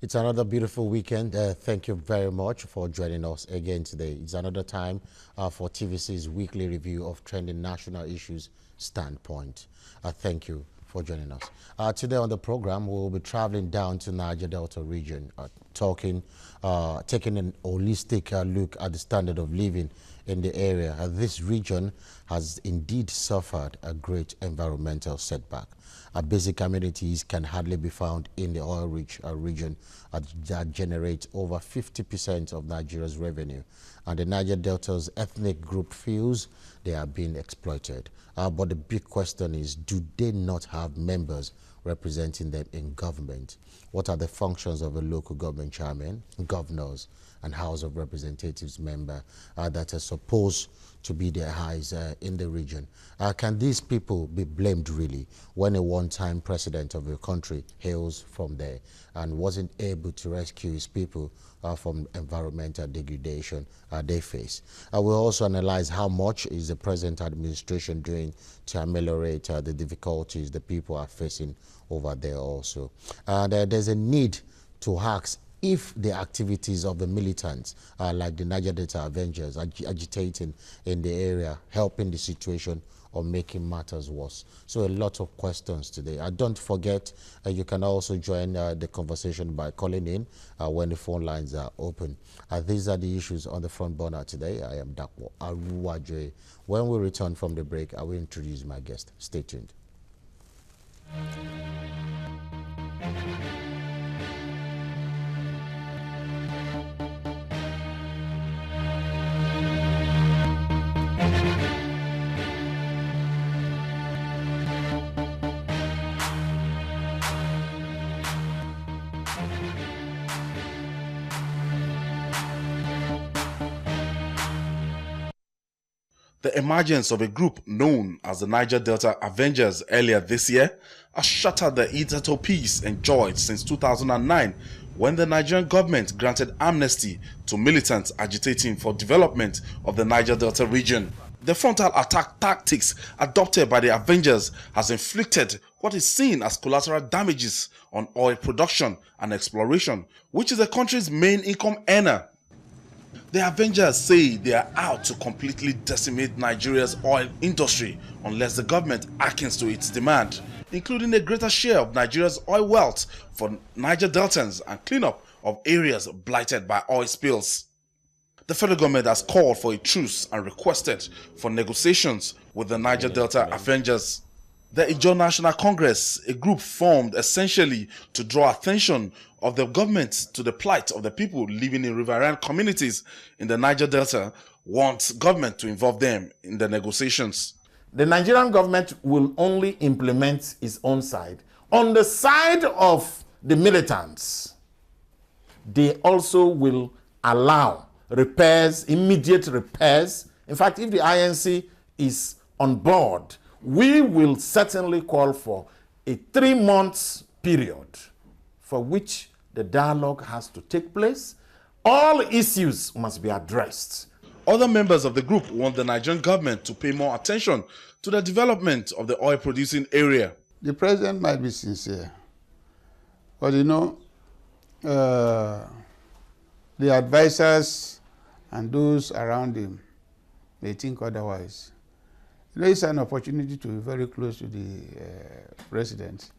It's another beautiful weekend. Thank you very much for joining us again today. It's another time for TVC's weekly review of trending national issues, Standpoint. Thank you for joining us. Today on the program, we'll be traveling down to Niger Delta region, taking an holistic look at the standard of living in the area. This region has indeed suffered a great environmental setback. Basic amenities can hardly be found in the oil-rich region that generates over 50% of Nigeria's revenue. And the Niger Delta's ethnic group feels they are being exploited. But the big question is, do they not have members representing them in government? What are the functions of a local government chairman, governors, and House of Representatives member that are supposed to be their eyes in the region? Can these people be blamed really when a one-time president of a country hails from there and wasn't able to rescue his people from environmental degradation they face? We'll also analyze how much is the present administration doing to ameliorate the difficulties the people are facing over there also. And there's a need to ask if the activities of the militants like the Niger Delta Avengers agitating in the area, helping the situation or making matters worse. So a lot of questions today. Don't forget, you can also join the conversation by calling in when the phone lines are open. These are the issues on the front burner today. I am Dakwo Aruwaje. When we return from the break, I will introduce my guest. Stay tuned. The emergence of a group known as the Niger Delta Avengers earlier this year has shattered the hitherto peace enjoyed since 2009, when the Nigerian government granted amnesty to militants agitating for development of the Niger Delta region. The frontal attack tactics adopted by the Avengers has inflicted what is seen as collateral damages on oil production and exploration, which is the country's main income earner. The Avengers say they are out to completely decimate Nigeria's oil industry unless the government hearkens to its demand, including a greater share of Nigeria's oil wealth for Niger Deltans and cleanup of areas blighted by oil spills. The federal government has called for a truce and requested for negotiations with the Niger Delta Avengers. The Ijaw National Congress, a group formed essentially to draw attention of the government to the plight of the people living in riverine communities in the Niger Delta, wants government to involve them in the negotiations. The Nigerian government will only implement its own side. On the side of the militants, they also will allow repairs, immediate repairs. In fact, if the INC is on board, we will certainly call for a 3-month period for which the dialogue has to take place. All issues must be addressed. Other members of the group want the Nigerian government to pay more attention to the development of the oil-producing area. The president might be sincere, but you know, the advisors and those around him may think otherwise. There is an opportunity to be very close to the president.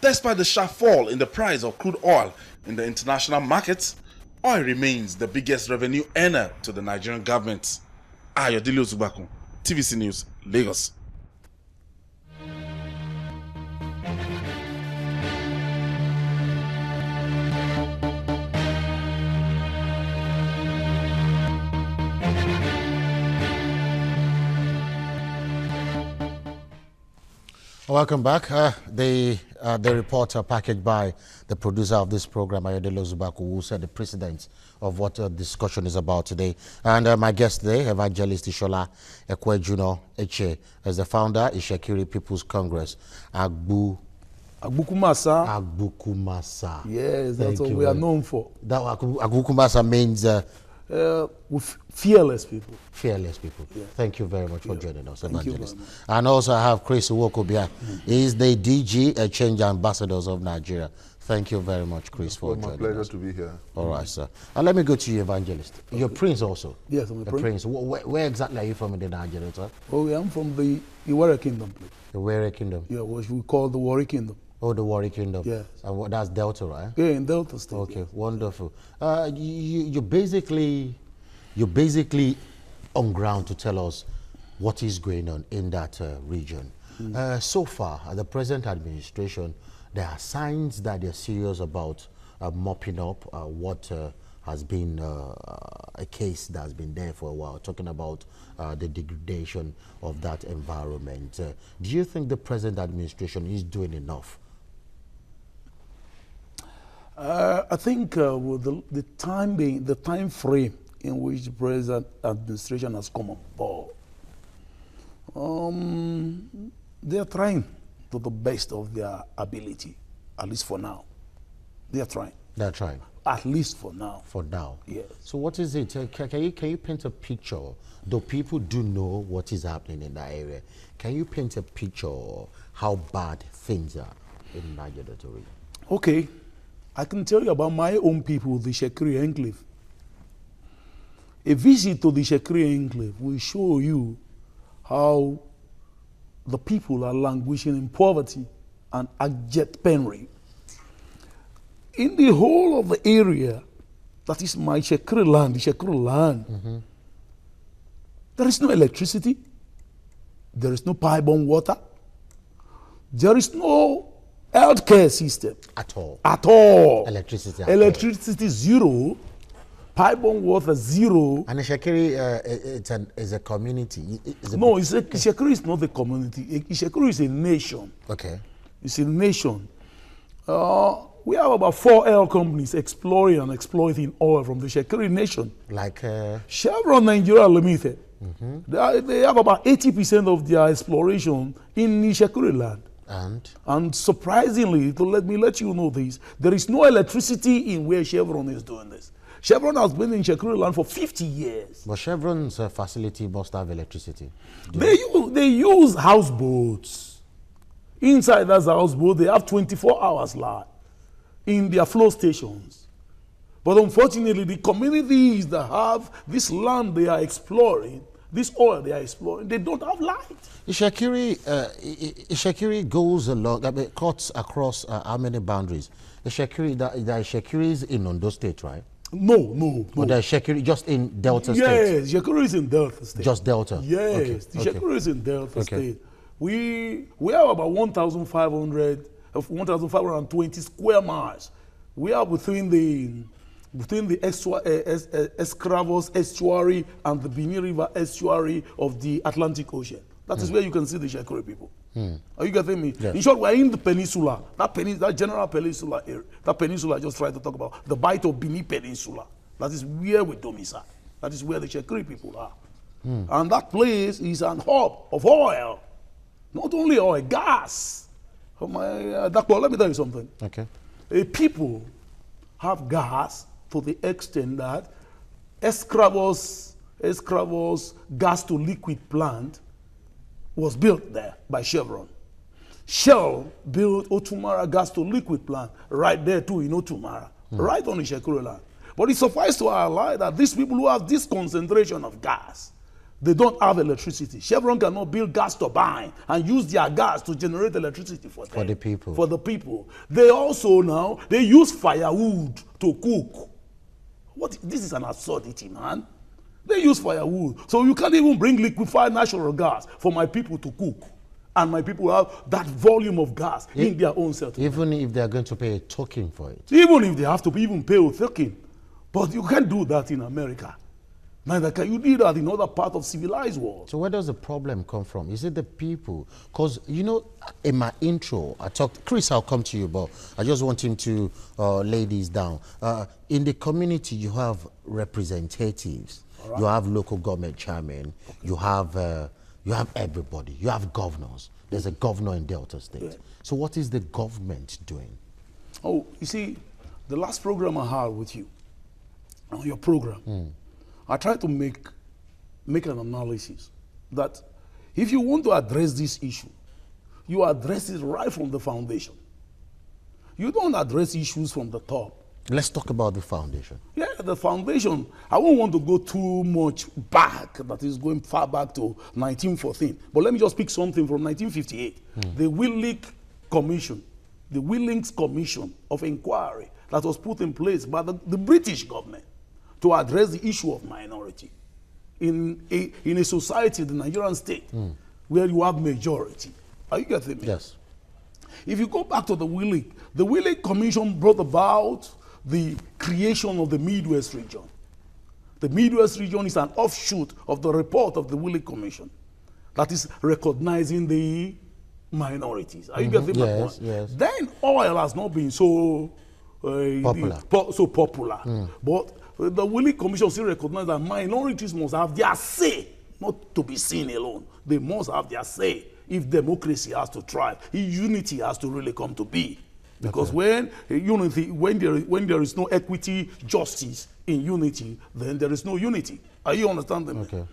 Despite the sharp fall in the price of crude oil in the international markets, oil remains the biggest revenue earner to the Nigerian government. Ayodele Ozugbakun, TVC News, Lagos. Welcome back. The report packaged by the producer of this program, Ayodele Ozugbakun, who said the precedent of what the discussion is about today. And my guest today, Evangelist Ishola Ekwejuno Eche, is the founder, Ishekiri People's Congress, Agbukumasa. Yes, that's what we are known for. That Agbukumasa means with fearless people. Fearless people. Yeah. Thank you very much for joining us, Evangelist. Thank you, and also I have Chris Uwokobia. He is the DG Change Ambassadors of Nigeria. Thank you very much, Chris, for It's my joining pleasure us. to be here. All right, sir. And let me go to you, Evangelist. You're Prince also? Yes, I'm a prince. Prince. Where exactly are you from in the Niger Delta? Oh, yeah, I'm from the Iwere Kingdom, please. The Were Kingdom? Yeah, what we call the Warri Kingdom. Oh, the Warri Kingdom. Yes. And that's Delta, right? Yeah, in Delta State. Okay, yes. wonderful. You're basically on ground to tell us what is going on in that region. So far, the present administration, there are signs that they're serious about mopping up what has been a case that's been there for a while, talking about the degradation of that environment. Do you think the present administration is doing enough? I think with the time frame in which the present administration has come on board, they are trying to the best of their ability, at least for now. They are trying. They're trying. At least for now. For now. Yes. So what is it? Can you paint a picture? Though people do know what is happening in that area, can you paint a picture of how bad things are in Niger Delta region? Okay. I can tell you about my own people, the Shekiri Enclave. A visit to the Shekiri Enclave will show you how the people are languishing in poverty and abject penury. In the whole of the area, that is my Shekiri land, the Shekiri land, there is no electricity, there is no pipe-borne water, there is no healthcare system. At all. At all. Electricity. Electricity zero, pipe-borne water zero. And the Shekiri is a community. No, Shekiri is not a community. Shekiri is a nation. Okay. It's a nation. We have about 4 oil companies exploring and exploiting oil from the Shekiri nation. Like Chevron Nigeria Limited. They have about 80% of their exploration in the Shekiri land. And surprisingly, let me let you know this, there is no electricity in where Chevron is doing this. Chevron has been in Shekiri land for 50 years. But Chevron's facility must have electricity. They use houseboats. Inside that houseboat, they have 24 hours light in their flow stations. But unfortunately, the communities that have this land they are exploring, this oil they are exploring, they don't have light. Ishekiri goes along, cuts across how many boundaries? Ishekiri, there are Ishekiris in Ondo State, right? No. But there are Ishekiri just in Delta State? Yes, Ishekiri is in Delta State. Just Delta? Yes, Ishekiri is in Delta State. We have about 1,520 square miles. We are between the Escravos estuary and the Bini River estuary of the Atlantic Ocean. That is where you can see the Shekiri people. Are you getting me? Yes. In short, we're in the peninsula. That general peninsula area. That peninsula I just tried to talk about. The Bight of Bini Peninsula. That is where we domicile. That is where the Shekiri people are. And that place is an hub of oil. Not only oil, gas. Doctor, let me tell you something. Okay. People have gas to the extent that Escravos gas to liquid plant was built there by Chevron. Shell built Otumara gas to liquid plant right there too in Otumara, right on the Shekiri land. But it suffices to highlight that these people who have this concentration of gas, they don't have electricity. Chevron cannot build gas turbine and use their gas to generate electricity for them. For the people. For the people. They also now, they use firewood to cook. This is an absurdity, man. They use firewood. So you can't even bring liquefied natural gas for my people to cook. And my people have that volume of gas in their own settlement. Even if they are going to pay a token for it. Even if they have to even pay a token. But you can't do that in America. Neither can you do that in other parts of civilized world. So where does the problem come from? Is it the people? Because, you know, in my intro, I talked, Chris, I'll come to you, but I just want him to lay these down. In the community, you have representatives. Right. You have local government chairmen. Okay. You have everybody. You have governors. There's a governor in Delta State. Yeah. So what is the government doing? Oh, you see, the last program I had with you, on your program, I tried to make an analysis that if you want to address this issue, you address it right from the foundation. You don't address issues from the top. Let's talk about the foundation. Yeah, the foundation. I won't want to go too much back, that is going far back to 1914. But let me just pick something from 1958. The Willings Commission of Inquiry that was put in place by the British government to address the issue of minority in a society, the Nigerian state, where you have majority. Are you getting me? Yes. If you go back to the Willing Commission brought about the creation of the Midwest region. The Midwest region is an offshoot of the report of the Willing Commission that is recognizing the minorities. Are you getting my point? Yes. Then oil has not been so popular. But the Willing Commission still recognizes that minorities must have their say, not to be seen alone. They must have their say if democracy has to thrive, if unity has to really come to be. Because when there is no equity, justice in unity, then there is no unity. Are you understanding me? Okay.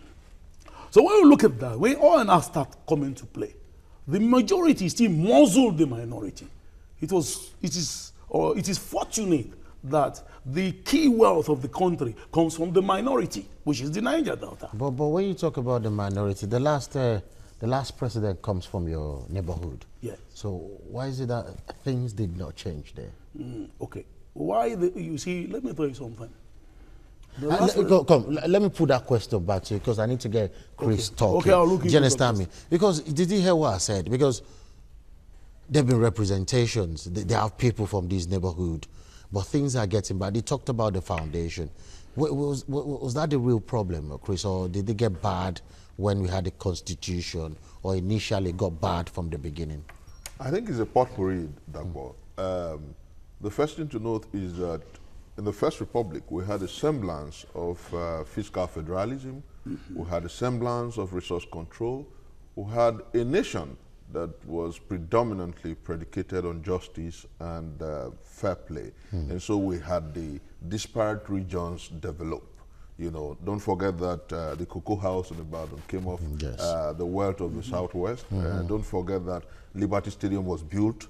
So when you look at that, when all and R start coming to play, the majority still muzzled the minority. It is fortunate that the key wealth of the country comes from the minority, which is the Niger Delta. But when you talk about the minority, the last president comes from your neighborhood. Yes. So why is it that things did not change there? Okay. You see, let me tell you something. Let me put that question back to you because I need to get Chris talking. Okay, I'll look into Do you understand me? Because did you hear what I said? Because there have been representations. They have people from this neighborhood, but things are getting bad. They talked about the foundation. Was that the real problem, Chris, or did they get bad when we had the Constitution, or initially got bad from the beginning? I think it's a potpourri, Dagbo. The first thing to note is that in the First Republic, we had a semblance of fiscal federalism, we had a semblance of resource control, we had a nation that was predominantly predicated on justice and fair play. And so we had the disparate regions develop. You know, don't forget that the Cocoa House in Ibadan came off the wealth of the Southwest. Don't forget that Liberty Stadium was built.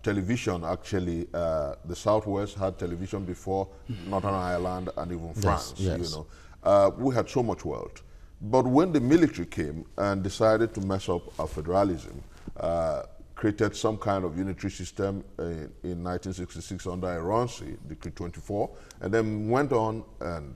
Television, actually, the Southwest had television before Northern Ireland and even France. You know, we had so much wealth. But when the military came and decided to mess up our federalism, created some kind of unitary system in 1966 under Iransi, Decree 24, and then went on and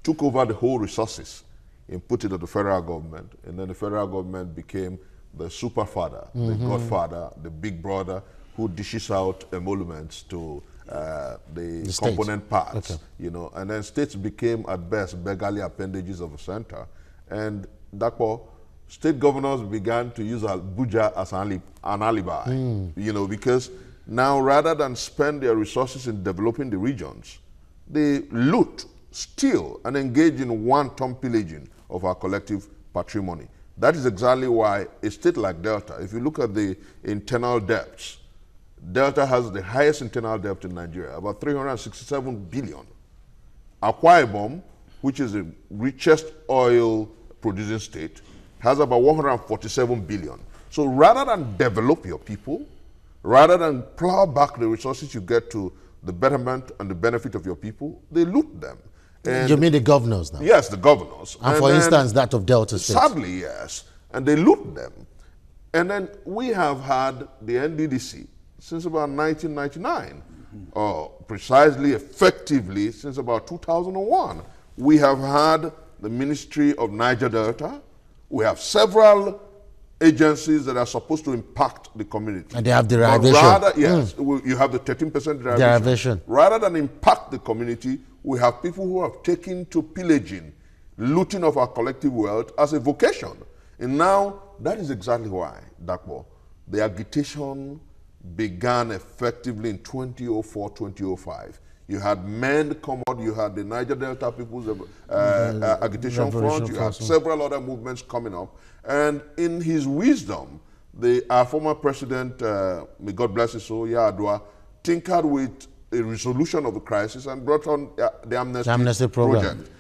took over the whole resources and put it at the federal government. And then the federal government became the super father, the godfather, the big brother who dishes out emoluments to the component parts, you know. And then states became at best beggarly appendages of the center. And therefore, state governors began to use Abuja as an alibi, you know, because now rather than spend their resources in developing the regions, they loot, steal, and engage in wanton pillaging of our collective patrimony. That is exactly why a state like Delta, if you look at the internal debts, Delta has the highest internal debt in Nigeria, about 367 billion. Akwa Ibom, which is the richest oil-producing state, has about 147 billion. So rather than develop your people, rather than plow back the resources you get to the betterment and the benefit of your people, they loot them. And you mean the governors now? Yes, the governors. And for instance, that of Delta State? Sadly, yes. And they loot them. And then we have had the NDDC since about 1999, or precisely, effectively, since about 2001. We have had the Ministry of Niger Delta. We have several agencies that are supposed to impact the community. And they have derivation. Rather, yes, you have the 13% derivation. Rather than impact the community, we have people who have taken to pillaging, looting of our collective wealth as a vocation. And now, that is exactly why, Dakbo, the agitation began effectively in 2004, 2005. You had MEND come out, you had the Niger Delta People's Agitation Front, you had several other movements coming up. And in his wisdom, our former president, may God bless his soul, Yar'Adua, tinkered with a resolution of the crisis and brought on the amnesty project.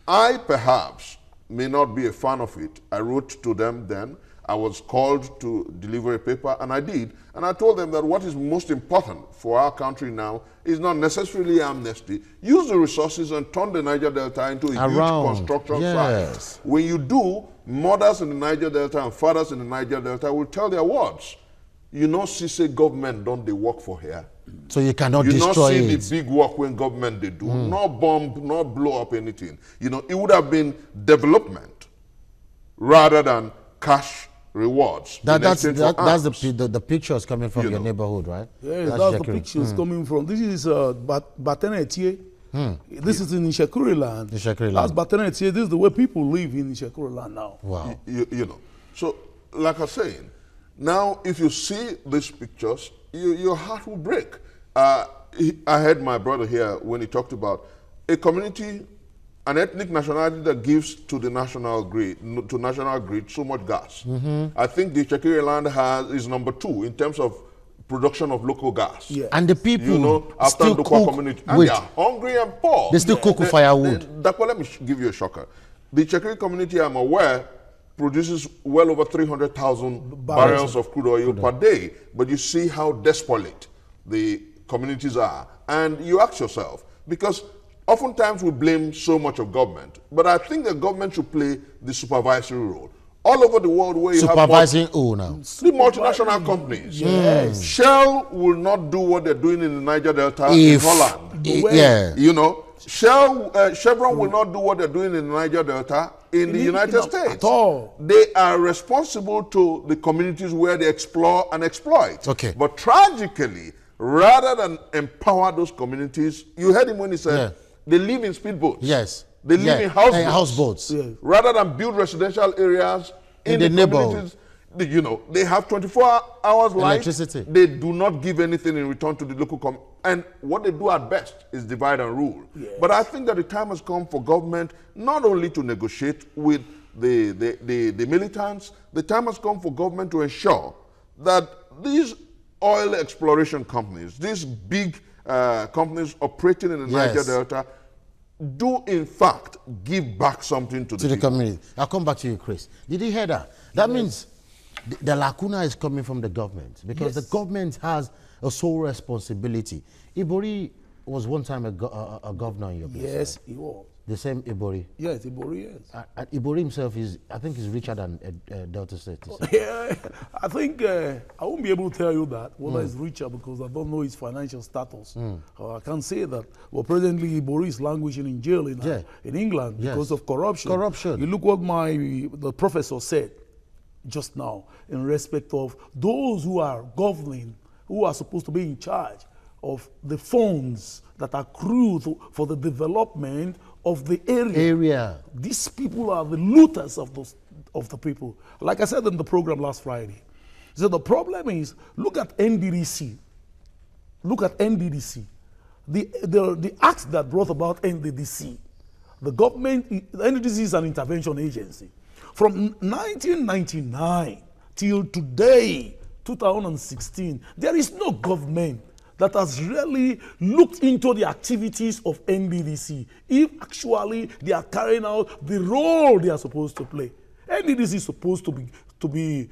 I perhaps may not be a fan of it. I wrote to them then. I was called to deliver a paper, and I did. And I told them that what is most important for our country now is not necessarily amnesty. Use the resources and turn the Niger Delta into a huge construction site. When you do, mothers in the Niger Delta and fathers in the Niger Delta will tell their wards, you know, Sise government don't they work for here? So you cannot destroy it. You not see the big work when government they do, not bomb, not blow up anything. You know, it would have been development rather than cash rewards. That's the pictures coming from your neighborhood, right? Yeah, that's the pictures coming from. This is Batenetie. This is in Ishekuri land. That's Batenetie. This is the way people live in Ishekuri land now. Wow. You know, so like I was saying, now if you see these pictures, your heart will break. I heard my brother here when he talked about a community, an ethnic nationality that gives to the national grid, so much gas. I think the Ishekiri land is number 2 in terms of production of local gas. Yeah. And the people, you know, after the poor community, and they are hungry and poor. They still cook with firewood. Let me give you a shocker. The Ishekiri community, I'm aware, produces well over 300,000 barrels of crude oil per day. But you see how desolate the communities are. And you ask yourself, because oftentimes we blame so much of government, but I think the government should play the supervisory role. All over the world where you supervising who now? The multinational companies. Yes. Shell will not do what they're doing in the Niger Delta in Holland. You know, Chevron will not do what they're doing in the Niger Delta in the United States. At all. They are responsible to the communities where they explore and exploit. Okay. But tragically, rather than empower those communities, you heard him when he said they live in speedboats. Yes. They live in houseboats. Yeah. Rather than build residential areas in the communities. You know, they have 24 hours light. Electricity. They do not give anything in return to the local and what they do at best is divide and rule. Yes. But I think that the time has come for government not only to negotiate with the militants, the time has come for government to ensure that these oil exploration companies, these big companies operating in the Niger Delta, do in fact give back something to the community. I'll come back to you, Chris. Did you hear that? That means the lacuna is coming from the government, because the government has a sole responsibility. Ibori was one time a governor in your place. Yes, he was. The same Ibori. Yes, Ibori, yes. Ibori himself I think he's richer than Delta State. Yeah, I think I won't be able to tell you that, whether he's richer, because I don't know his financial status. I can't say that. Well, presently Ibori is languishing in jail in England because of corruption. You look what the professor said just now in respect of those who are governing, who are supposed to be in charge of the funds that are accrued for the development of the area. These people are the looters of the people. Like I said in the program last Friday. So the problem is, look at NDDC. Look at NDDC. The act that brought about NDDC. The NDDC is an intervention agency. From 1999 till today, 2016, there is no government that has really looked into the activities of NDDC, if actually they are carrying out the role they are supposed to play. NDDC is supposed to be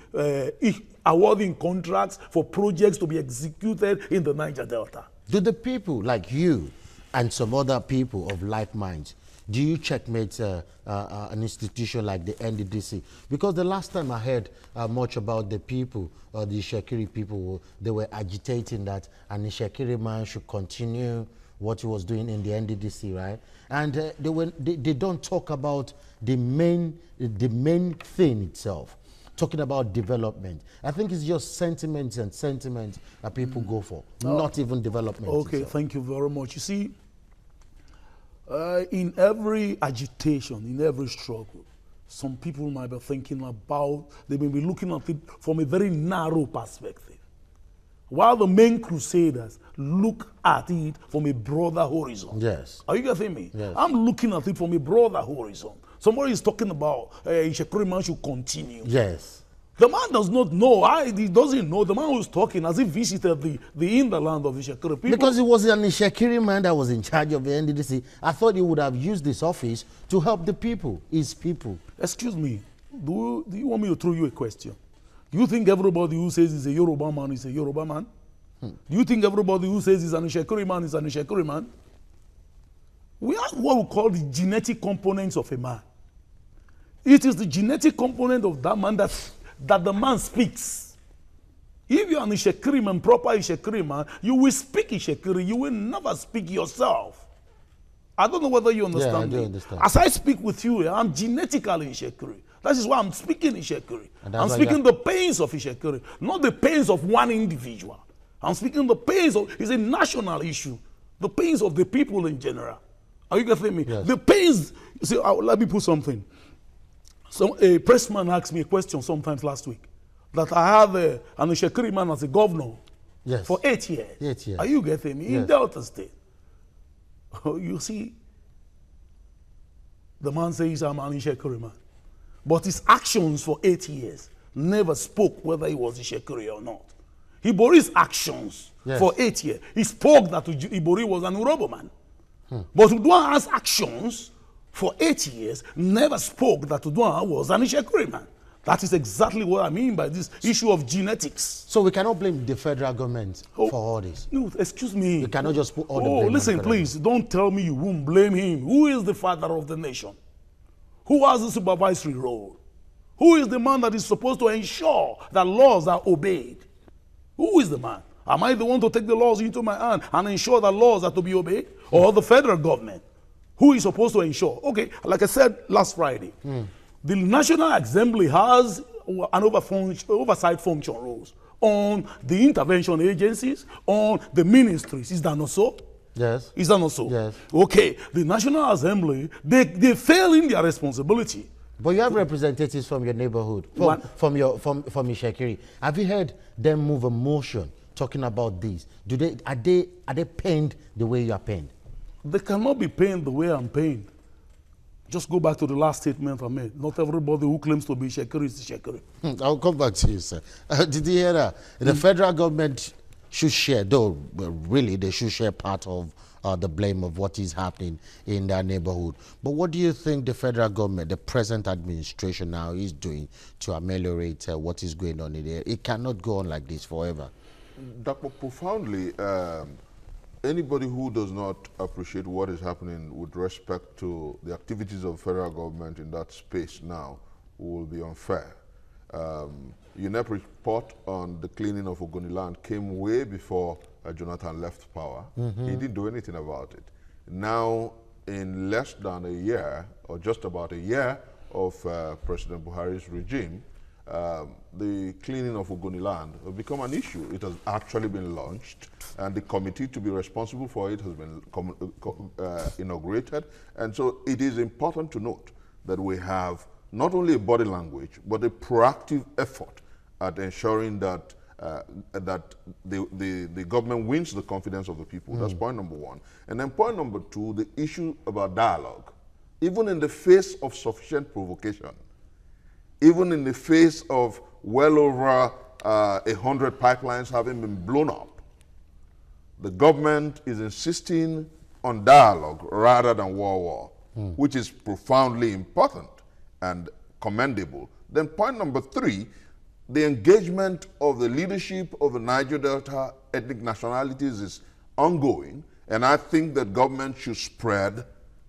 awarding contracts for projects to be executed in the Niger Delta. Do the people like you and some other people of like minds, do you checkmate an institution like the NDDC? Because the last time I heard much about the people, the Ishekiri people, they were agitating that an Ishekiri man should continue what he was doing in the NDDC, right? And they don't talk about the main thing itself, talking about development. I think it's just sentiments that people go for, not even development. Okay, itself. Thank you very much. You see, in every agitation, in every struggle, some people might be thinking about, they may be looking at it from a very narrow perspective. While the main crusaders look at it from a broader horizon. Yes. Are you getting me? Yes. I'm looking at it from a broader horizon. Somebody is talking about Ishekiri man should continue. Yes. The man does not know. He doesn't know. The man who's talking as he visited the hinterland of Ishekiri people. Because it was an Ishekiri man that was in charge of the NDDC. I thought he would have used this office to help the people, his people. Excuse me. Do you want me to throw you a question? Do you think everybody who says he's a Yoruba man is a Yoruba man? Do you think everybody who says he's an Ishekiri man is an Ishekiri man? We have what we call the genetic components of a man. It is the genetic component of that man that the man speaks. If you're an Ishekiri man, proper Ishekiri man, you will speak Ishekiri. You will never speak yourself. I don't know whether you understand Yeah, I do me. understand. As I speak with you, I'm genetically Ishekiri. That is why I'm speaking Ishekiri. And that's I'm why speaking the pains of Ishekiri, not the pains of one individual. I'm speaking the pains of, it's a national issue. The pains of the people in general. Are you getting me? Yes. The pains, see, let me put something. So a pressman asked me a question sometimes last week that I have an Ishekiri man as a governor Yes. for 8 years. 8 years. Are you getting me? In Yes. Delta State. You see, the man says I'm an Ishekiri man. But his actions for 8 years never spoke whether he was Ishekiri or not. Ibori's actions Yes. for 8 years, he spoke that Ibori was an Urobo man. But Udwan's actions for 8 years never spoke that Udwan was an Ishekiri man. That is exactly what I mean by this issue of genetics. So we cannot blame the federal government Oh. for all this. No, excuse me. You cannot just put all the blame Oh, on the listen, federal please, don't tell me you won't blame him. Who is the father of the nation? Who has the supervisory role? Who is the man that is supposed to ensure that laws are obeyed? Who is the man? Am I the one to take the laws into my hand and ensure that laws are to be obeyed? Or the federal government? Who is supposed to ensure? Okay, like I said last Friday, the National Assembly has an oversight function roles on the intervention agencies, on the ministries. Is that not so? Yes. Is that not so? Yes. Okay, the National Assembly, they fail in their responsibility. But you have representatives from your neighborhood, What? from Ishekiri. Have you heard them move a motion talking about this? Are they pained the way you are pained? They cannot be pained the way I'm pained. Just go back to the last statement I made. Not everybody who claims to be Ishekiri is Ishekiri. I'll come back to you, sir. Did you hear that? The federal government should share, though really they should share part of the blame of what is happening in their neighborhood. But what do you think the federal government, the present administration now is doing to ameliorate what is going on in there? It cannot go on like this forever. Dr. Profoundly, anybody who does not appreciate what is happening with respect to the activities of federal government in that space now will be unfair. UNEP report on the cleaning of Ogoniland came way before Jonathan left power. He didn't do anything about it. Now, in less than a year, or just about a year of President Buhari's regime, the cleaning of Ogoniland has become an issue. It has actually been launched, and the committee to be responsible for it has been inaugurated. And so it is important to note that we have not only a body language, but a proactive effort at ensuring that the government wins the confidence of the people. That's point number one. And then point number two, the issue about dialogue. Even in the face of sufficient provocation, even in the face of well over 100 pipelines having been blown up, the government is insisting on dialogue rather than war, which is profoundly important and commendable. Then point number three, the engagement of the leadership of the Niger Delta ethnic nationalities is ongoing, and I think that government should spread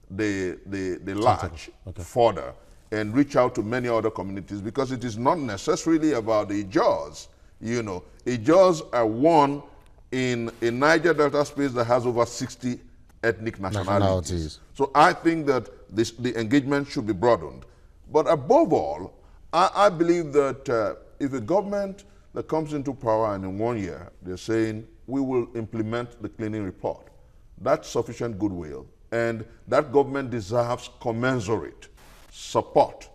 the large further and reach out to many other communities, because it is not necessarily about the Ijaws. You know, Ijaws are one in a Niger Delta space that has over 60 ethnic nationalities. So I think that the engagement should be broadened. But above all, I believe that if a government that comes into power and in 1 year, they're saying, we will implement the cleaning report, that's sufficient goodwill. And that government deserves commensurate support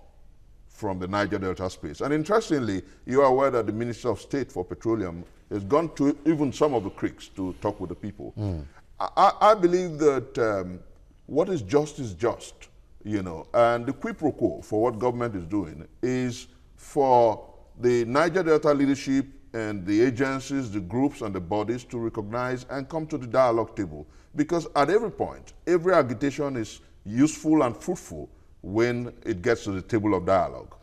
from the Niger Delta space. And interestingly, you are aware that the Minister of State for Petroleum has gone to even some of the creeks to talk with the people. I believe that what is just, you know, and the quid pro quo for what government is doing is for the Niger Delta leadership and the agencies, the groups and the bodies to recognize and come to the dialogue table. Because at every point, every agitation is useful and fruitful when it gets to the table of dialogue.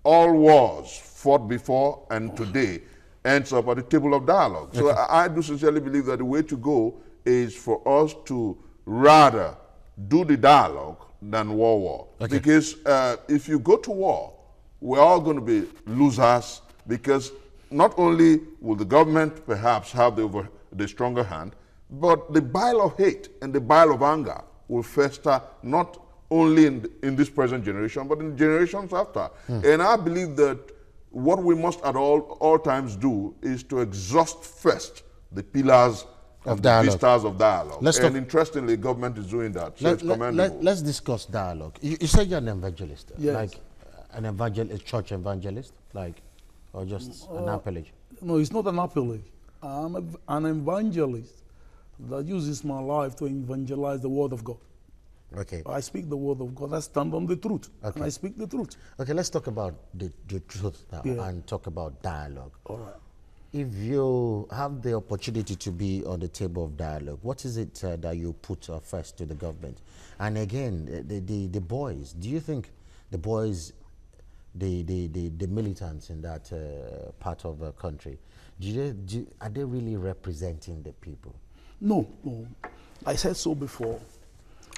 all wars fought before and today ends up at the table of dialogue. So I do sincerely believe that the way to go is for us to rather do the dialogue than war. Because if you go to war, we're all going to be losers, because not only will the government perhaps have the stronger hand, but the bile of hate and the bile of anger will fester not only in this present generation, but in generations after. And I believe that what we must at all times do is to exhaust first the pillars of the vistas of dialogue. And interestingly, government is doing that. So it's commendable. Let's discuss dialogue. You said you're an evangelist. Yes. Like an evangelist, church evangelist, like, or just an appellate? No, it's not an appellate. I'm an evangelist that uses my life to evangelize the word of God. Okay. I speak the word of God. I stand on the truth. Okay. And I speak the truth. Okay, let's talk about the truth now and talk about dialogue. All right. If you have the opportunity to be on the table of dialogue, what is it that you put first to the government? And again, the boys, do you think the boys, the militants in that part of the country, are they really representing the people? No. I said so before.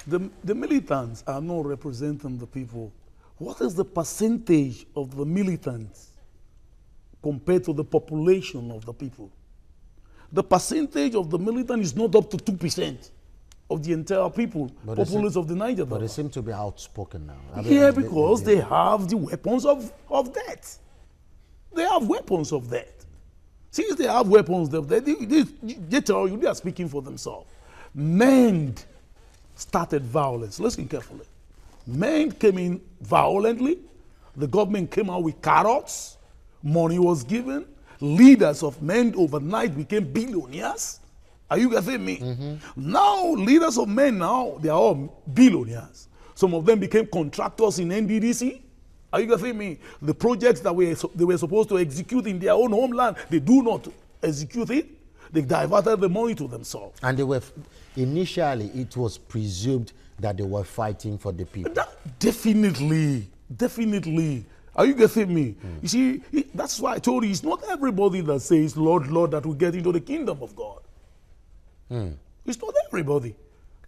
The militants are not representing the people. What is the percentage of the militants compared to the population of the people? The percentage of the militant is not up to 2% of the entire populace of the Niger Delta. But they seem to be outspoken now. Because they have the weapons of death. They have weapons of death. Since they have weapons of death, they tell you they are speaking for themselves. Men started violence. Listen carefully. Men came in violently. The government came out with carrots. Money was given. Leaders of men overnight became billionaires. Are you getting me? Now, leaders of men now, they are all billionaires. Some of them became contractors in NDDC. Are you getting me? The projects that they were supposed to execute in their own homeland, they do not execute it. They diverted the money to themselves. And they were, initially, it was presumed that they were fighting for the people. Definitely. Are you getting me? You see, that's why I told you, it's not everybody that says, Lord, Lord, that will get into the kingdom of God. It's not everybody.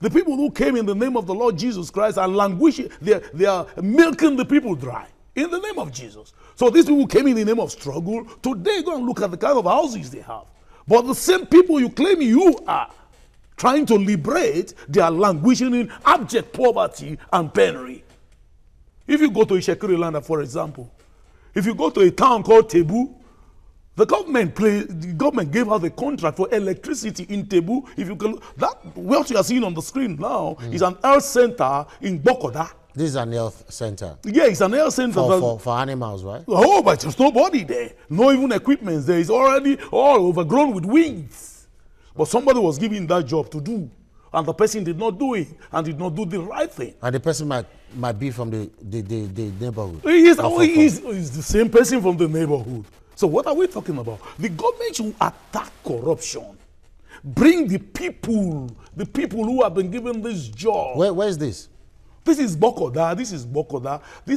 The people who came in the name of the Lord Jesus Christ are languishing. They are milking the people dry in the name of Jesus. So these people came in the name of struggle. Today, go and look at the kind of houses they have. But the same people you claim you are trying to liberate, they are languishing in abject poverty and penury. If you go to Ishekiri land, for example, if you go to a town called Tebu, the government gave out the contract for electricity in Tebu. If you can, what you are seeing on the screen now is an health center in Bokoda. This is an health center. Yeah, it's an health center for animals, right? Oh, but there's nobody there. No even equipment there. It's already all overgrown with weeds. But somebody was given that job to do, and the person did not do it and did not do the right thing. And the person might be from the neighborhood. He's the same person from the neighborhood. So what are we talking about? The government should attack corruption. Bring the people who have been given this job. Where is this? This is Bokoda. This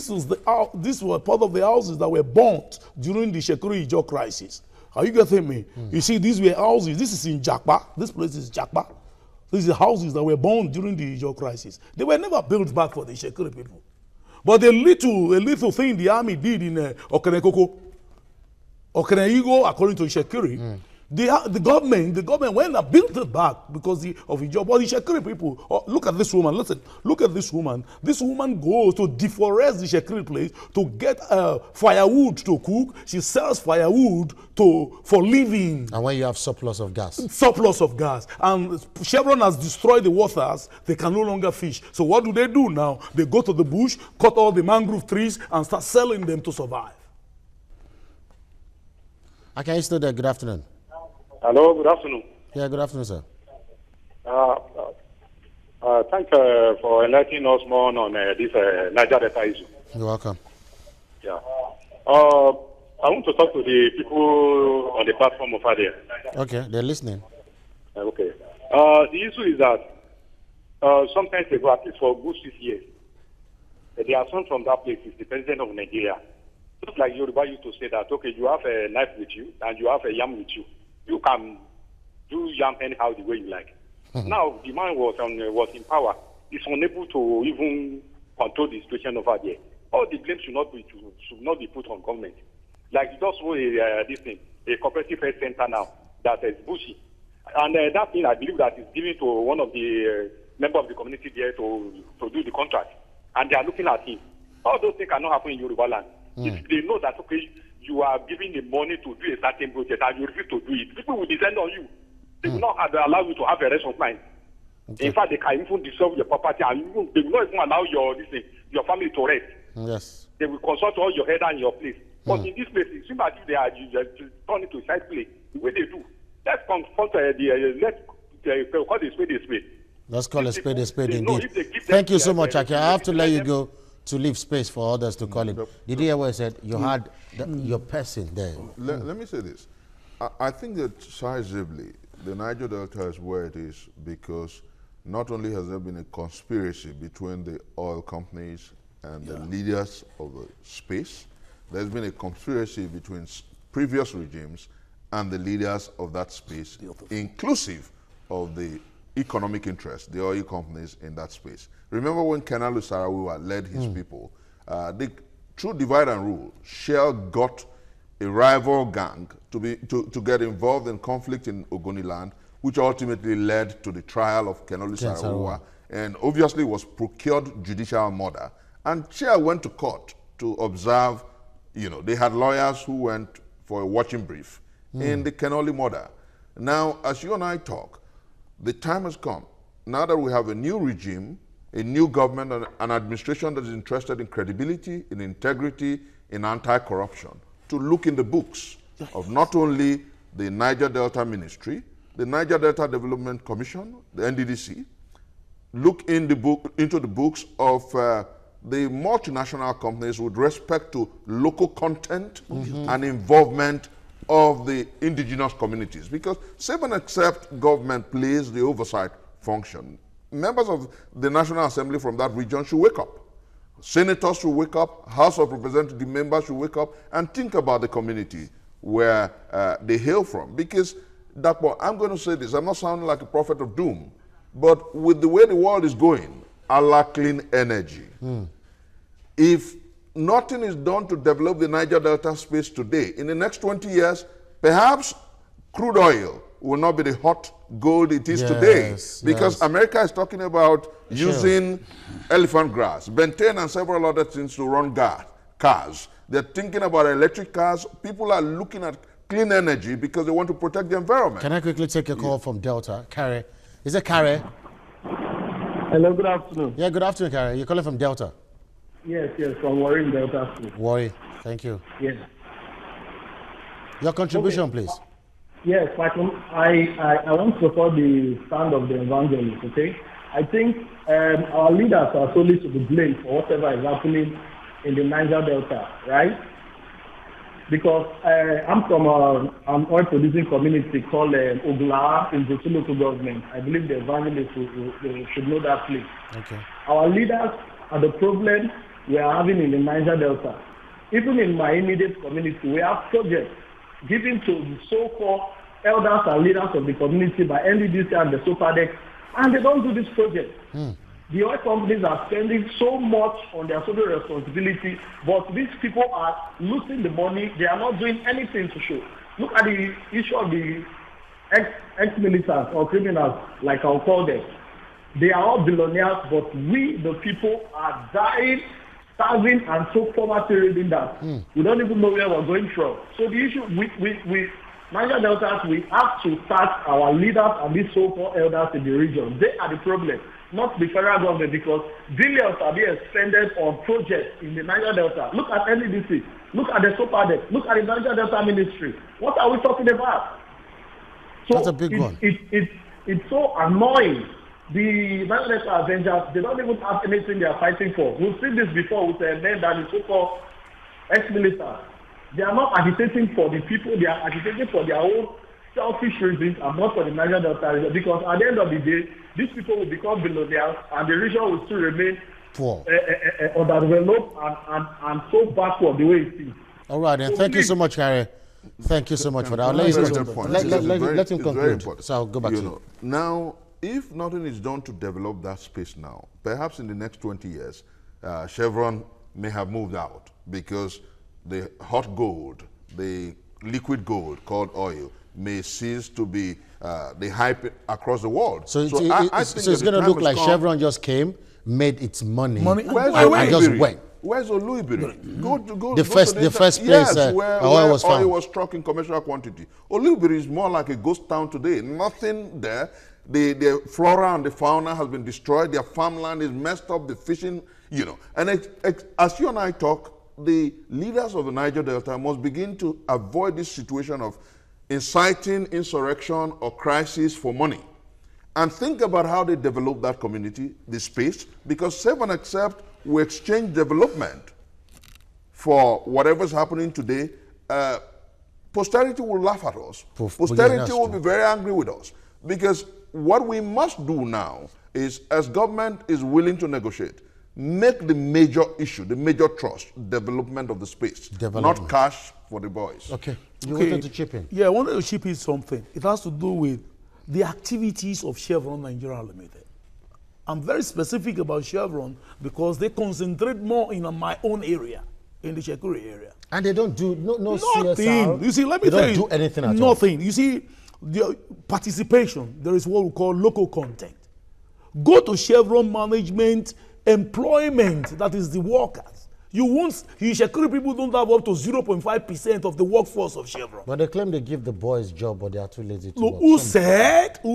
was part of the houses that were burnt during the Shekuri Ijo crisis. Are you getting me? You see, these were houses. This is in Jakpa. This place is Jakpa. These are houses that were burnt during the Ijo crisis. They were never built back for the Shekuri people. But a little thing the army did in Okenekoko, Okeneigo, according to Shekiri, the government went and built it back because of the job. But the Shekiri people, look at this woman, listen, look at this woman. This woman goes to deforest the Shekiri place to get firewood to cook. She sells firewood for living. And when you have surplus of gas. And Chevron has destroyed the waters, they can no longer fish. So what do they do now? They go to the bush, cut all the mangrove trees, and start selling them to survive. Okay, you still there? Good afternoon. Hello, good afternoon. Yeah, good afternoon, sir. Thank you for enlightening us more on this Niger Delta issue. You're welcome. Yeah. I want to talk to the people on the platform over there. Okay, they're listening. Okay. The issue is that sometimes ago, at least for good 6 years, the son from that place is the president of Nigeria. Just like Yoruba used to say that, okay, you have a knife with you and you have a yam with you. You can do yam anyhow the way you like. Now, the man was in power. He's unable to even control the situation over there. All the blame should not be put on government. Like just a cooperative health center now that is bushy. And that thing, I believe that is given to one of the members of the community there to do the contract. And they are looking at him. All those things cannot happen in Yoruba land. If they know that, okay, you are giving the money to do a certain project and you refuse to do it, people will descend on you. They will not allow you to have a rest of mind. Okay. In fact, they can even dissolve your property and they will not even allow your family to rest. Yes. They will consult all your head and your place. But in this place, it seems as if they are turning to side play the way they do. Let's confront let's call the spade a spade. Let's call a spade indeed. Thank you so much, Aki. I have to let you go to leave space for others to call him. Did you hear what I said? You had your person there. Let me say this. I think that sizably, the Niger Delta is where it is because not only has there been a conspiracy between the oil companies and the leaders of the space, there's been a conspiracy between previous regimes and the leaders of that space, inclusive of the economic interests, the oil companies in that space. Remember when Colonel Sarawiwa led his people, through divide and rule, Shell got a rival gang to get involved in conflict in Ogoniland, which ultimately led to the trial of Colonel Sarawiwa, and obviously was procured judicial murder. And Shell went to court to observe, they had lawyers who went for a watching brief in the Kenoli murder. Now, as you and I talk, the time has come. Now that we have a new regime, a new government, and an administration that is interested in credibility, in integrity, in anti-corruption, to look in the books of not only the Niger Delta Ministry, the Niger Delta Development Commission, the NDDC, look in into the books of the multinational companies with respect to local content and involvement of the indigenous communities. Because save and except government plays the oversight function, members of the National Assembly from that region should wake up. Senators should wake up, House of Representative members should wake up and think about the community where they hail from. Because, Dakpo, I'm going to say this, I'm not sounding like a prophet of doom, but with the way the world is going, a la clean energy, if nothing is done to develop the Niger Delta space today, in the next 20 years, perhaps crude oil will not be the hot gold it is today. Because America is talking about using elephant grass, bentane and several other things to run cars. They're thinking about electric cars. People are looking at clean energy because they want to protect the environment. Can I quickly take a call from Delta? Carrie. Is it Carrie? Hello, good afternoon. Yeah, good afternoon, Carrie. You're calling from Delta? Yes, from Warren Delta. Warri, thank you. Yes. Your contribution, please. Yes, I want to support the stand of the evangelists, okay? I think our leaders are solely to be blamed for whatever is happening in the Niger Delta, right? Because I'm from an oil-producing community called Ogla in the local government. I believe the evangelists should know that place. Okay. Our leaders are the problem we are having in the Niger Delta. Even in my immediate community, we have projects given to the so-called elders and leaders of the community by NDDC and the SOPADEC, and they don't do this project. The oil companies are spending so much on their social responsibility, but these people are losing the money. They are not doing anything to show. Look at the issue of the ex-militants or criminals, like I'll call them. They are all billionaires, but we, the people, are dying, starving, and so poverty-ridden that we don't even know where we're going from. So the issue, we Niger Deltas, we have to start our leaders and these so-called elders in the region. They are the problem, not the federal government, because billions are being expended on projects in the Niger Delta. Look at NDDC, look at the SOPADEC, look at the Niger Delta Ministry. What are we talking about? So that's a big one. It's so annoying. The Niger Delta Avengers, they don't even have anything they are fighting for. We've seen this before with the men that is so-called ex-militants. They are not agitating for the people, they are agitating for their own selfish reasons and not for the Niger Delta region. Because at the end of the day, these people will become billionaires and the region will still remain poor, underdeveloped and so backward the way it is. All right, and thank you so much, Harry. Thank you so much for that. I'll let you let him conclude. So I'll go back to you. Now, if nothing is done to develop that space now, perhaps in the next 20 years, Chevron may have moved out because the hot gold, the liquid gold called oil, may cease to be the hype across the world. So it's going to look like Chevron just came, made its money and just went. Where's Oluibiri? Go the first place where oil was found. Oil was struck in commercial quantity. Oluibiri is more like a ghost town today. Nothing there. The flora and the fauna has been destroyed. Their farmland is messed up. The fishing, And as you and I talk, the leaders of the Niger Delta must begin to avoid this situation of inciting insurrection or crisis for money. And think about how they develop that community, the space, because save and accept, we exchange development for whatever's happening today. Posterity will laugh at us. Posterity will be very angry with us. Because what we must do now is, as government is willing to negotiate, make the major issue, the major trust, development of the space, not cash for the boys. Okay. You wanted to chip in? Yeah, I wanted to chip in something. It has to do with the activities of Chevron Nigeria Limited. I'm very specific about Chevron because they concentrate more in my own area, in the Shekuri area. And they don't do no nothing. CSR. You see, let me tell you. They don't do anything at all. Nothing. You see, the participation, there is what we call local content. Go to Chevron management, employment, that is the workers. Shekuri people don't have up to 0.5% of the workforce of Chevron. But they claim they give the boys job, but they are too lazy to work. Who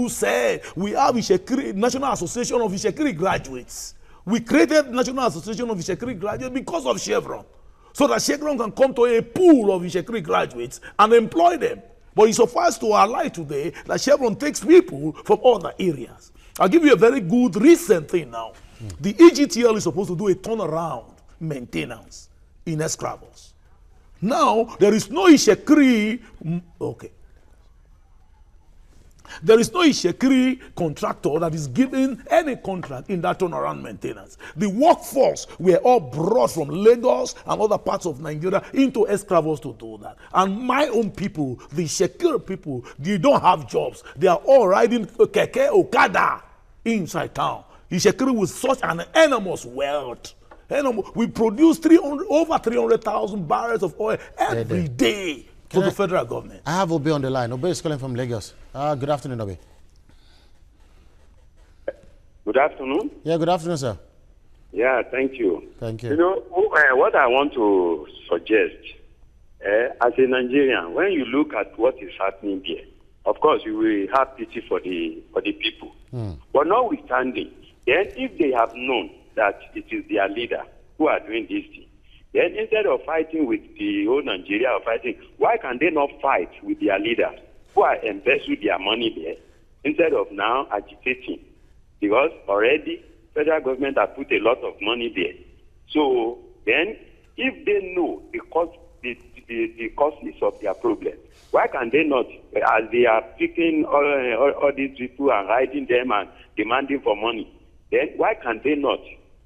said? We have National Association of Shekuri graduates. We created National Association of Shekuri graduates because of Chevron. So that Chevron can come to a pool of Shekuri graduates and employ them. But it suffices to highlight today that Chevron takes people from other areas. I'll give you a very good recent thing now. The EGTL is supposed to do a turnaround maintenance in Escravos. Now, there is no Ishekri, There is no Ishekri contractor that is given any contract in that turnaround maintenance. The workforce were all brought from Lagos and other parts of Nigeria into Escravos to do that. And my own people, the Ishekri people, they don't have jobs. They are all riding Keke Okada inside town. Ishekri with such an enormous wealth. We produce over 300,000 barrels of oil every day for the federal government. I have Obe on the line. Obe is calling from Lagos. Good afternoon, Obe. Good afternoon. Yeah, good afternoon, sir. Yeah, thank you. Thank you. You know, what I want to suggest, as a Nigerian, when you look at what is happening there, of course, you will have pity for the people. But notwithstanding, then if they have known that it is their leader who are doing this thing, then instead of fighting with the whole Nigeria or fighting, why can they not fight with their leaders who are embezzling their money there instead of now agitating? Because already federal government has put a lot of money there. So then if they know the causes of their problem, why can they not, as they are picking all these people and hiding them and demanding for money, then why can they not?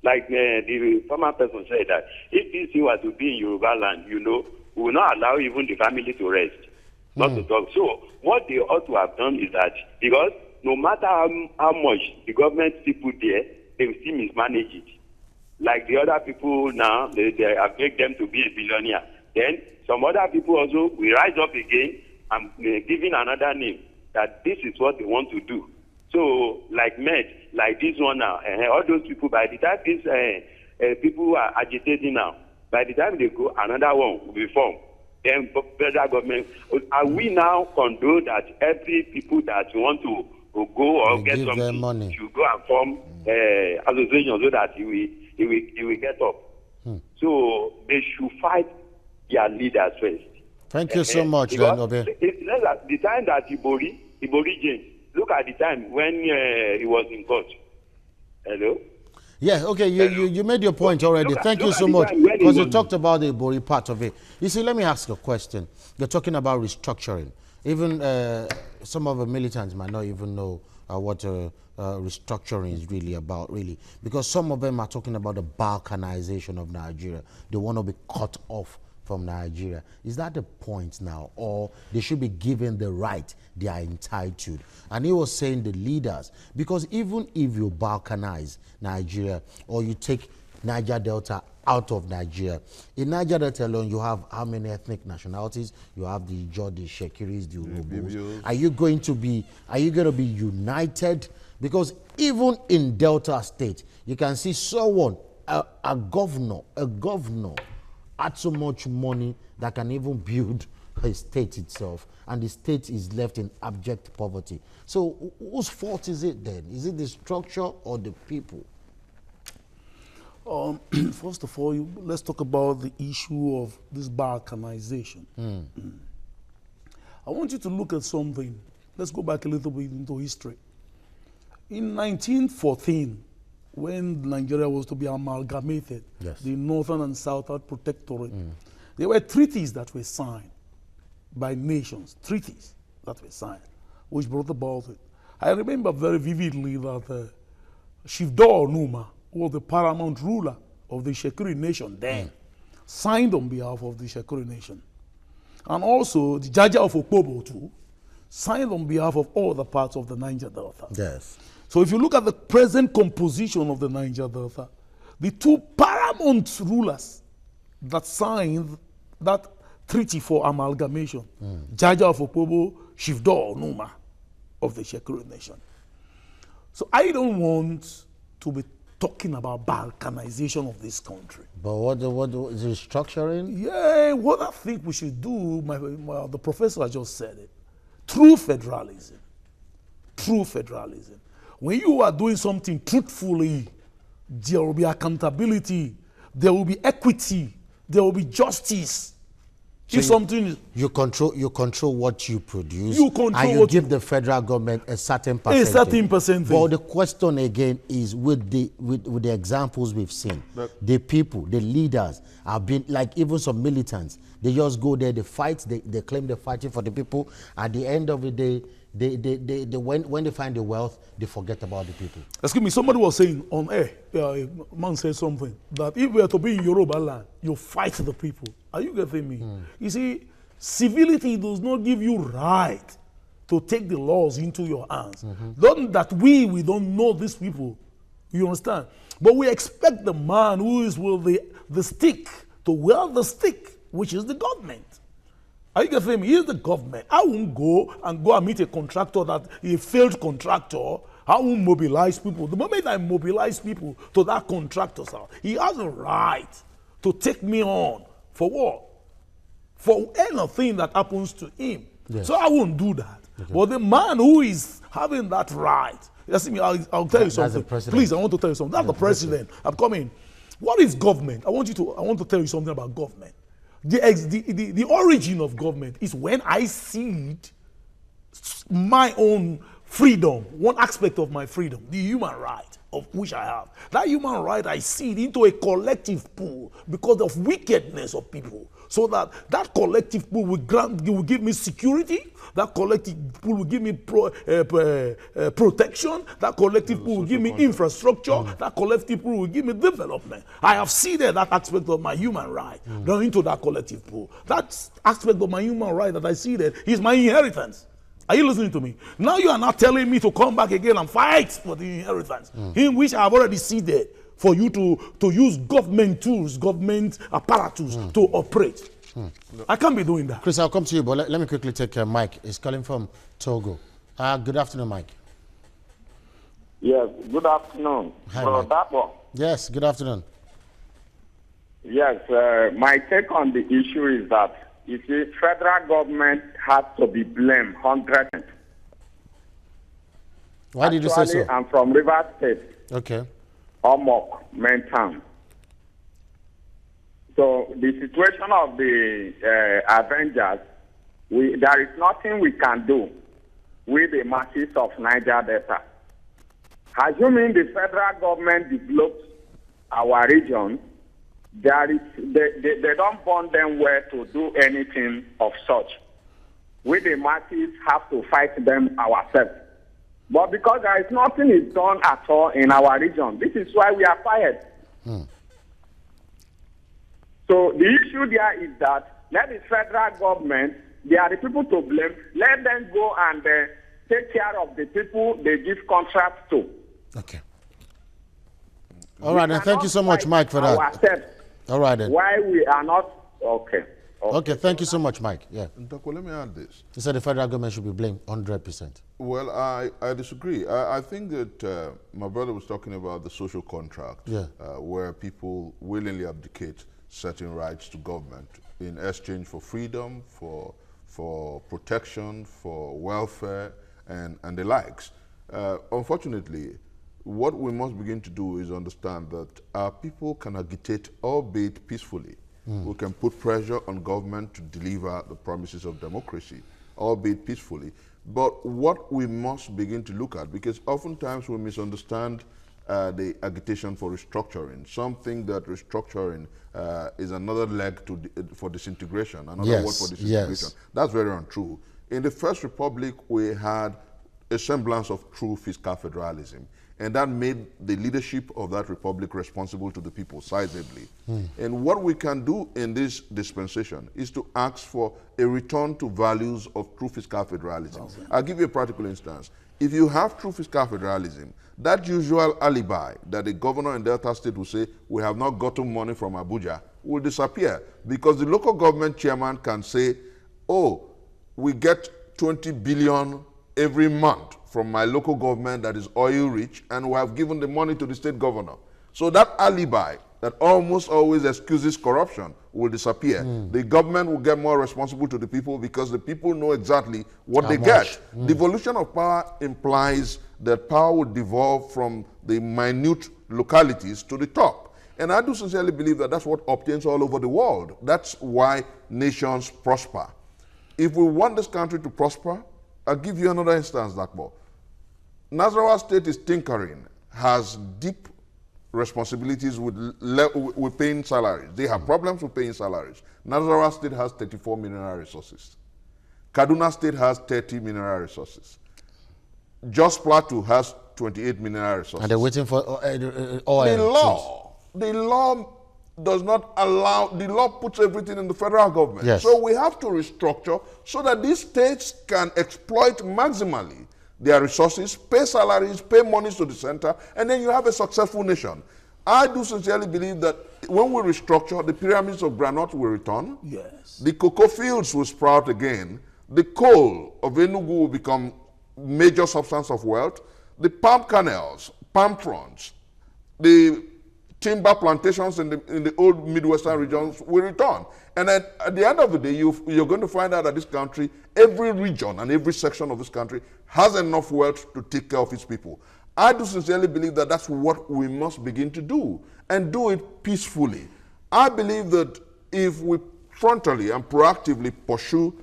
Like the former person said that if this thing were to be in Yoruba land, we will not allow even the family to rest, not to talk. So what they ought to have done is that, because no matter how much the government people there, they will still mismanage it. Like the other people now, they have made them to be a billionaire. Then some other people also will rise up again and giving another name that this is what they want to do. So, like Med, like this one now, all those people, by the time these people who are agitating now, by the time they go, another one will be formed. Then federal government, are we now condone that every people that want to go or get something money should go and form association so that he will get up? So they should fight their leaders first. Thank you so much, then, Obe. The time that Ibori James, look at the time when he was in court. Hello? Yeah, okay, you made your point already. Thank you so much, because you talked about the Ibori part of it. You see, let me ask you a question. You're talking about restructuring. Even some of the militants might not even know what restructuring is really about, because some of them are talking about the balkanization of Nigeria. They want to be cut off from Nigeria. Is that the point now, or they should be given the right they are entitled? And he was saying the leaders, because even if you balkanize Nigeria or you take Niger Delta out of Nigeria, in Niger Delta alone, you have how many ethnic nationalities? You have the Ijaw, the Shekiris, the Urhobos. Are you going to be united? Because even in Delta State, you can see someone, a governor had so much money that can even build a state itself, and the state is left in abject poverty. So whose fault is it then? Is it the structure or the people? First of all, let's talk about the issue of this balkanization. I want you to look at something. Let's go back a little bit into history. In 1914, when Nigeria was to be amalgamated, the Northern and Southern Protectorate, there were treaties that were signed by nations, treaties that were signed, which brought about it. I remember very vividly that Shivdor Numa, who was the paramount ruler of the Shekiri nation then, signed on behalf of the Shekiri nation. And also the Jaja of Okpobo too, signed on behalf of all the parts of the Niger Delta. Yes. So if you look at the present composition of the Niger Delta, the two paramount rulers that signed that treaty for amalgamation, Jaja of Okpobo, Shivdor Numa of the Shekiri nation. So I don't want to be talking about balkanization of this country. But what is it structuring? Yeah, what I think we should do, the professor just said it, true federalism. True federalism. When you are doing something truthfully, there will be accountability, there will be equity, there will be justice. So if something is, you control what you produce, and you give the federal government a certain percentage. A certain percentage. But the question again is with the examples we've seen, the people, the leaders have been like even some militants. They just go there, they fight, they claim they're fighting for the people. At the end of the day, when they find the wealth, they forget about the people. Excuse me, somebody was saying on air, a man said something, that if we are to be in Yoruba land, you fight the people. Are you getting me? You see, civility does not give you right to take the laws into your hands. Not that we don't know these people, you understand? But we expect the man who is with the stick to wield the stick, which is the government. Are you getting me? Here's the government. I won't go and meet a contractor a failed contractor. I won't mobilize people. The moment I mobilize people to that contractor's house, he has a right to take me on. For what? For anything that happens to him. Yes. So I won't do that. Okay. But the man who is having that right, I'll tell you something. Please, I want to tell you something. That's the president. I'm coming. What is government? I want to tell you something about government. The origin of government is when I cede my own freedom, one aspect of my freedom, the human right of which I have. That human right I cede into a collective pool because of wickedness of people. So that collective pool will give me security, that collective pool will give me protection, that collective pool will give me infrastructure, that collective pool will give me development. I have ceded that aspect of my human right down into that collective pool. That aspect of my human right that I ceded is my inheritance. Are you listening to me? Now you are not telling me to come back again and fight for the inheritance, in which I have already ceded for you to use government tools, government apparatus to operate. I can't be doing that. Chris, I'll come to you, but let me quickly take Mike. He's calling from Togo. Good afternoon, Mike. Yes, good afternoon. Hi, Mike. Yes, good afternoon. Yes, my take on the issue is that, you see, federal government has to be blamed 100%. Why did you say so? I'm from River State. Okay. Omok, main town. So the situation of the Avengers, there is nothing we can do with the masses of Niger Delta. Assuming the federal government develops our region, they don't bond them well to do anything of such. We the masses have to fight them ourselves. But because there is nothing is done at all in our region, this is why we are fired. So the issue there is that let the federal government, they are the people to blame, let them go and take care of the people they give contracts to. Okay. All right, and thank you so much, Mike, for that. All right, then. Why we are not, okay. Okay, thank you so much, Mike. Yeah. Dr. Let me add this. He said the federal government should be blamed 100%. Well, I disagree. I think that my brother was talking about the social contract, where people willingly abdicate certain rights to government in exchange for freedom, for protection, for welfare, and the likes. Unfortunately, what we must begin to do is understand that our people can agitate, albeit peacefully. We can put pressure on government to deliver the promises of democracy, albeit peacefully. But what we must begin to look at, because oftentimes we misunderstand the agitation for restructuring. Some think that restructuring is another leg for disintegration, another word for disintegration. Yes. That's very untrue. In the First Republic, we had a semblance of true fiscal federalism. And that made the leadership of that republic responsible to the people sizably. And what we can do in this dispensation is to ask for a return to values of true fiscal federalism. I'll give you a practical instance. If you have true fiscal federalism, that usual alibi that the governor in Delta State will say, we have not gotten money from Abuja, will disappear, because the local government chairman can say, oh, we get 20 billion every month from my local government that is oil rich, and we have given the money to the state governor. So that alibi that almost always excuses corruption will disappear. The government will get more responsible to the people because the people know exactly what they get. Devolution of power implies that power will devolve from the minute localities to the top. And I do sincerely believe that that's what obtains all over the world. That's why nations prosper. If we want this country to prosper, I'll give you another instance, Dakbo. Nasarawa State is tinkering, has deep responsibilities with paying salaries. They have problems with paying salaries. Nasarawa State has 34 mineral resources. Kaduna State has 30 mineral resources. Jos Plateau has 28 mineral resources. And they're waiting for oil. The law does not allow, the law puts everything in the federal government. Yes. So we have to restructure so that these states can exploit maximally their resources, pay salaries, pay monies to the center, and then you have a successful nation. I do sincerely believe that when we restructure, the pyramids of granite will return. Yes. The cocoa fields will sprout again. The coal of Enugu will become major substance of wealth. The palm canals, palm fronts, the timber plantations in the old Midwestern regions will return. And at the end of the day, you're going to find out that this country, every region and every section of this country has enough wealth to take care of its people. I do sincerely believe that that's what we must begin to do, and do it peacefully. I believe that if we frontally and proactively pursue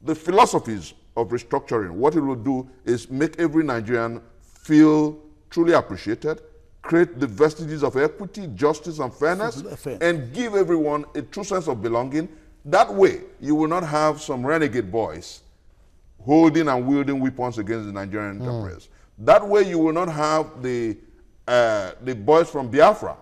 the philosophies of restructuring, what it will do is make every Nigerian feel truly appreciated, create the vestiges of equity, justice, and fairness, and give everyone a true sense of belonging. That way, you will not have some renegade boys holding and wielding weapons against the Nigerian enterprise. That way, you will not have the boys from Biafra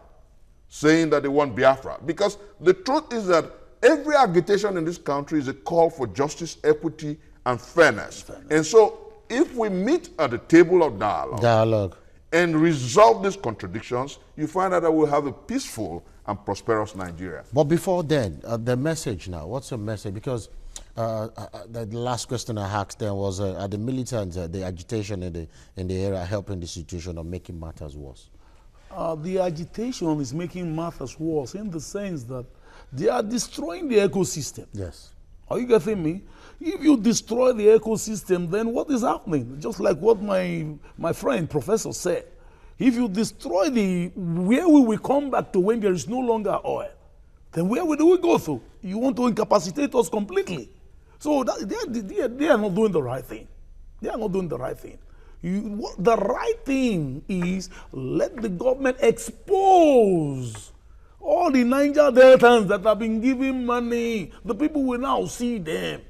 saying that they want Biafra. Because the truth is that every agitation in this country is a call for justice, equity, and fairness. And so, if we meet at the table of dialogue, and resolve these contradictions, you find out that we'll have a peaceful and prosperous Nigeria. But before then, the message now, what's your message? Because the last question I asked then was, are the militants, the agitation in the area helping the situation or making matters worse? The agitation is making matters worse in the sense that they are destroying the ecosystem. Yes. Are you getting me? If you destroy the ecosystem, then what is happening? Just like what my friend, professor, said. If you destroy where will we come back to when there is no longer oil? Then where do we go through? You want to incapacitate us completely. So they are not doing the right thing. They are not doing the right thing. The right thing is let the government expose all the Niger Deltans that have been giving money. The people will now see them.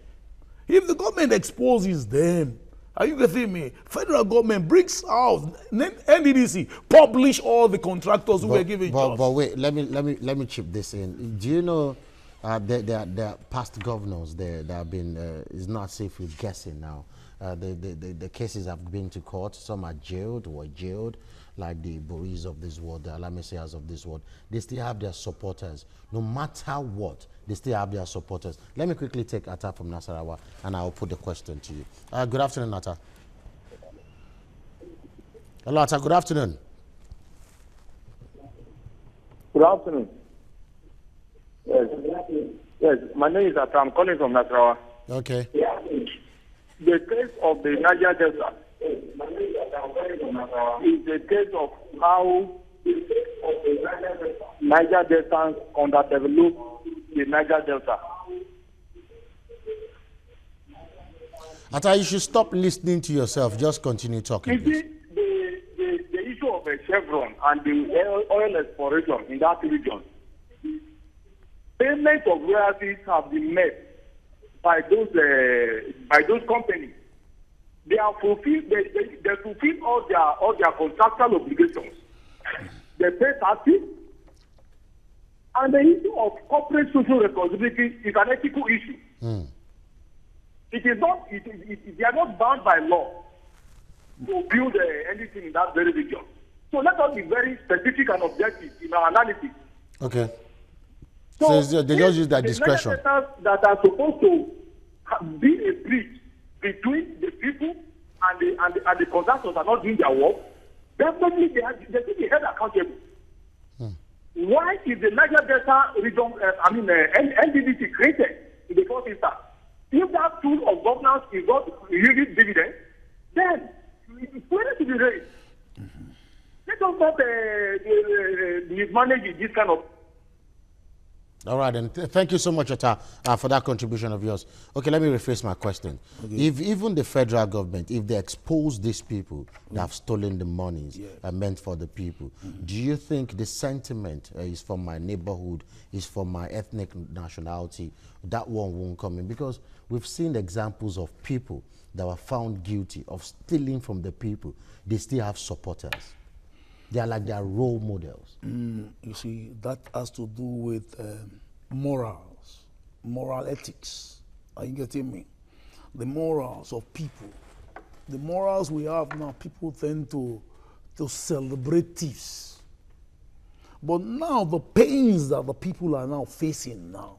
If the government exposes them Are you getting me? Federal government brings out NDDC, publish all the contractors who were giving jobs. But wait, let me chip this in. Do you know there are past governors there that have been is not safe with guessing now. The cases have been to court. Some are jailed, were jailed, like the Boris of this world, the Alamesias of this world. They still have their supporters. No matter what, they still have their supporters. Let me quickly take Atta from Nasarawa, and I'll put the question to you. Good afternoon, Atta. Hello, Atta. Good afternoon. Good afternoon. Yes, my name is Atta. I'm calling from Nasarawa. Okay. The case of the Niger Delta is the case of how Niger Delta underdeveloped the Niger Delta. Atta, you should stop listening to yourself. Just continue talking. You see, the issue of a Chevron and the oil exploration in that region, payment of royalties have been made by those companies. They are fulfilled. They fulfill all their contractual obligations. They pay taxes, and the issue of corporate social responsibility is an ethical issue. It is not. They are not bound by law to build anything in that very region. So let us be very specific and objective in our analysis. Okay. So they just use that discretion. That are supposed to be a bridge between the people and the contractors are not doing their work. Definitely, they should be held accountable. Why is the Niger Delta region, NDDC created in the first instance? If that tool of governance is not yielding dividends, then it's going to be raised. Let us not manage this kind of. All right, and thank you so much, Atta, for that contribution of yours. Okay, let me rephrase my question. Okay. If even the federal government, if they expose these people that have stolen the monies meant for the people, do you think the sentiment is from my neighborhood, is from my ethnic nationality, that one won't come in? Because we've seen examples of people that were found guilty of stealing from the people. They still have supporters. They are like their role models. You see, that has to do with morals, moral ethics. Are you getting me? The morals of people. The morals we have now, people tend to celebrate thieves. But now the pains that the people are now facing now,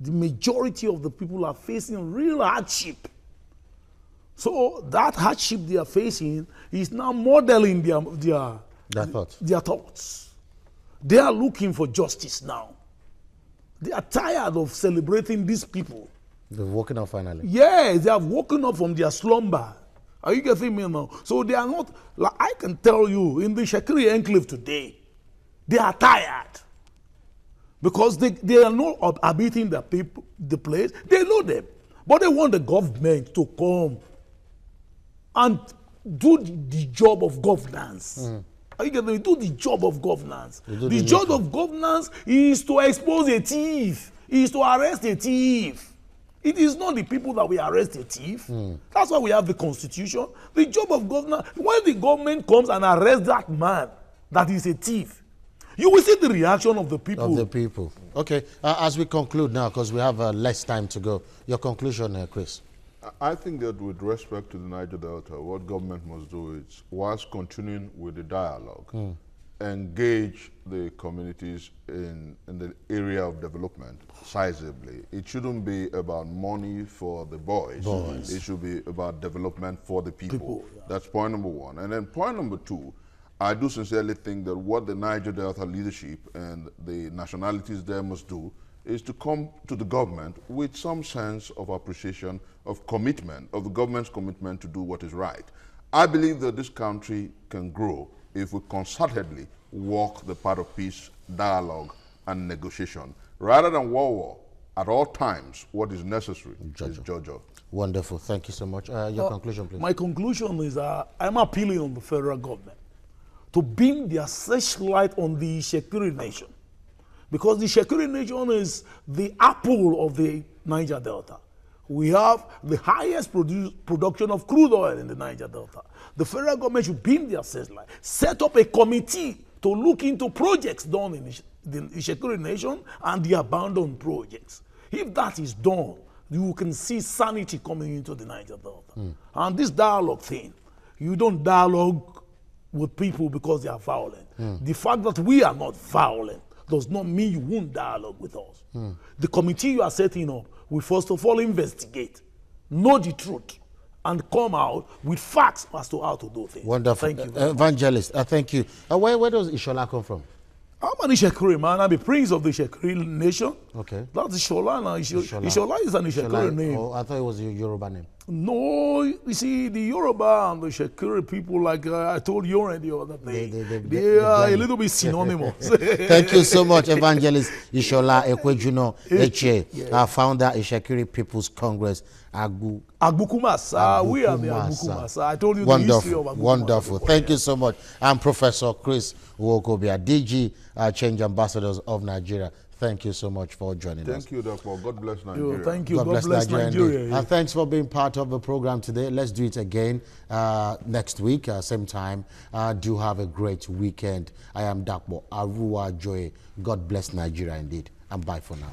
the majority of the people are facing real hardship. So that hardship they are facing is now modeling their thoughts. They are looking for justice now. They are tired of celebrating these people. They've woken up finally. Yes, they have woken up from their slumber. Are you getting me now? So they are not, like I can tell you, in the Shakiri enclave today, they are tired. Because they are not habiting the place. They know them. But they want the government to come and do the job of governance. Are you getting me? Do the job of governance. The job of governance is to expose a thief, is to arrest a thief. It is not the people that we arrest a thief. That's why we have the constitution. The job of governance, when the government comes and arrests that man that is a thief, you will see the reaction of the people. Of the people. Okay, as we conclude now, because we have less time to go, your conclusion, Chris. I think that with respect to the Niger Delta, what government must do is, whilst continuing with the dialogue, engage the communities in the area of development sizably. It shouldn't be about money for the boys. It should be about development for the people. That's point number one. And then point number two, I do sincerely think that what the Niger Delta leadership and the nationalities there must do is to come to the government with some sense of appreciation, of commitment, of the government's commitment to do what is right. I believe that this country can grow if we concertedly walk the path of peace, dialogue, and negotiation. Rather than war, at all times, what is necessary is Jojo. Wonderful. Thank you so much. Your conclusion, please. My conclusion is I'm appealing on the federal government to beam their searchlight on the Shakiri nation. Because the Shakiri nation is the apple of the Niger Delta. We have the highest production of crude oil in the Niger Delta. The federal government should build their satellite, set up a committee to look into projects done in the Ishekiri Nation and the abandoned projects. If that is done, you can see sanity coming into the Niger Delta. And this dialogue thing, you don't dialogue with people because they are violent. The fact that we are not violent does not mean you won't dialogue with us. The committee you are setting up will first of all investigate, know the truth, and come out with facts as to how to do things. Wonderful. Thank you very much. Evangelist, thank you. Where does Ishola come from? I'm an Ishekiri man. I'm a prince of the Ishekiri nation. Okay. That's Ishola now. Ishola is an Ishekiri name. Oh, I thought it was a Yoruba name. No, you see, the Yoruba and the Ishekiri people, like I told you already the other day, they are a little bit synonymous. Thank you so much, Evangelist Ishola Ekwejuno Eche, founder Ishekiri People's Congress. Agbukumasa, we are the Agbukumasa. I told you the history of Agbukumasa. Wonderful. Thank you so much. I'm Professor Chris Uwokobia, DG Change Ambassadors of Nigeria. Thank you so much for joining us. Thank you, Dr. God bless Nigeria. Thank you. God bless Nigeria. And thanks for being part of the program today. Let's do it again next week, same time. Do have a great weekend. I am Dakbo Arua Joy. God bless Nigeria indeed. And bye for now.